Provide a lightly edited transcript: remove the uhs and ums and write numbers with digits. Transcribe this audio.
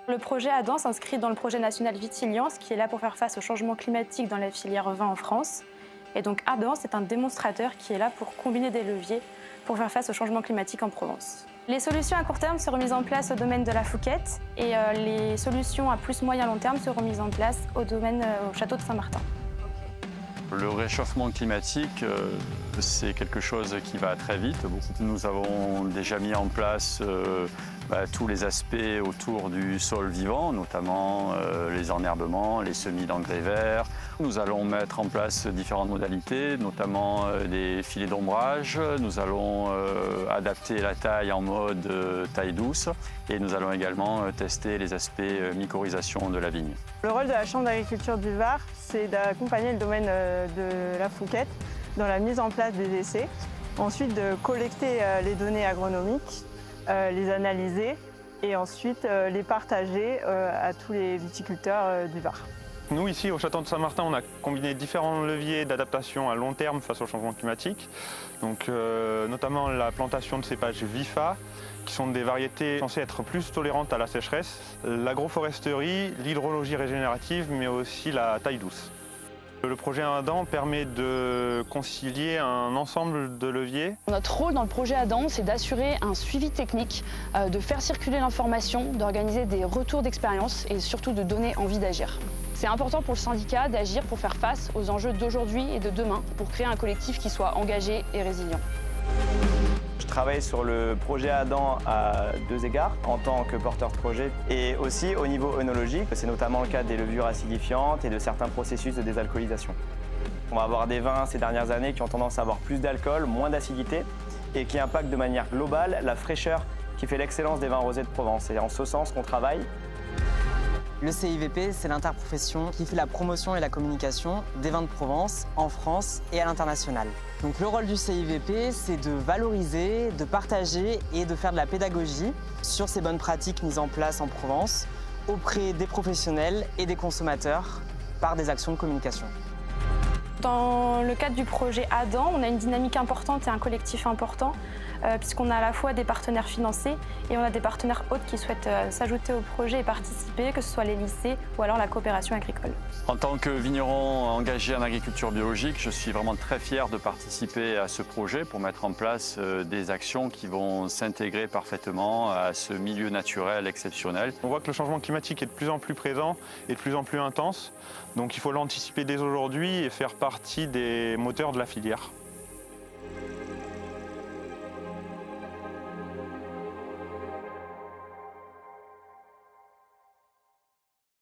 Le projet Adam s'inscrit dans le projet national Vitiliance qui est là pour faire face au changement climatique dans la filière vin en France. Et donc Adam, c'est un démonstrateur qui est là pour combiner des leviers pour faire face au changement climatique en Provence. Les solutions à court terme seront mises en place au domaine de la Fouquette et les solutions à plus moyen long terme seront mises en place au château de Saint-Martin. Le réchauffement climatique, c'est quelque chose qui va très vite. Nous avons déjà mis en place tous les aspects autour du sol vivant, notamment les enherbements, les semis d'engrais verts. Nous allons mettre en place différentes modalités, notamment des filets d'ombrage. Nous allons adapter la taille en mode taille douce et nous allons également tester les aspects mycorhisation de la vigne. Le rôle de la Chambre d'agriculture du Var, c'est d'accompagner le domaine de la Fouquette dans la mise en place des essais. Ensuite, de collecter les données agronomiques, les analyser et ensuite les partager à tous les viticulteurs du Var. Nous, ici, au château de Saint-Martin, on a combiné différents leviers d'adaptation à long terme face au changement climatique. Donc, notamment la plantation de cépages VIFA, qui sont des variétés censées être plus tolérantes à la sécheresse, l'agroforesterie, l'hydrologie régénérative, mais aussi la taille douce. Le projet Adam permet de concilier un ensemble de leviers. Notre rôle dans le projet Adam, c'est d'assurer un suivi technique, de faire circuler l'information, d'organiser des retours d'expérience et surtout de donner envie d'agir. C'est important pour le syndicat d'agir pour faire face aux enjeux d'aujourd'hui et de demain, pour créer un collectif qui soit engagé et résilient. Je travaille sur le projet Adam à deux égards, en tant que porteur de projet et aussi au niveau œnologique. C'est notamment le cas des levures acidifiantes et de certains processus de désalcoolisation. On va avoir des vins ces dernières années qui ont tendance à avoir plus d'alcool, moins d'acidité et qui impactent de manière globale la fraîcheur qui fait l'excellence des vins rosés de Provence. C'est en ce sens qu'on travaille. Le CIVP, c'est l'interprofession qui fait la promotion et la communication des vins de Provence en France et à l'international. Donc le rôle du CIVP, c'est de valoriser, de partager et de faire de la pédagogie sur ces bonnes pratiques mises en place en Provence auprès des professionnels et des consommateurs par des actions de communication. Dans le cadre du projet Adam, on a une dynamique importante et un collectif important puisqu'on a à la fois des partenaires financés et on a des partenaires autres qui souhaitent s'ajouter au projet et participer, que ce soit les lycées ou alors la coopération agricole. En tant que vigneron engagé en agriculture biologique, je suis vraiment très fier de participer à ce projet pour mettre en place des actions qui vont s'intégrer parfaitement à ce milieu naturel exceptionnel. On voit que le changement climatique est de plus en plus présent et de plus en plus intense, donc il faut l'anticiper dès aujourd'hui et faire partie des moteurs de la filière.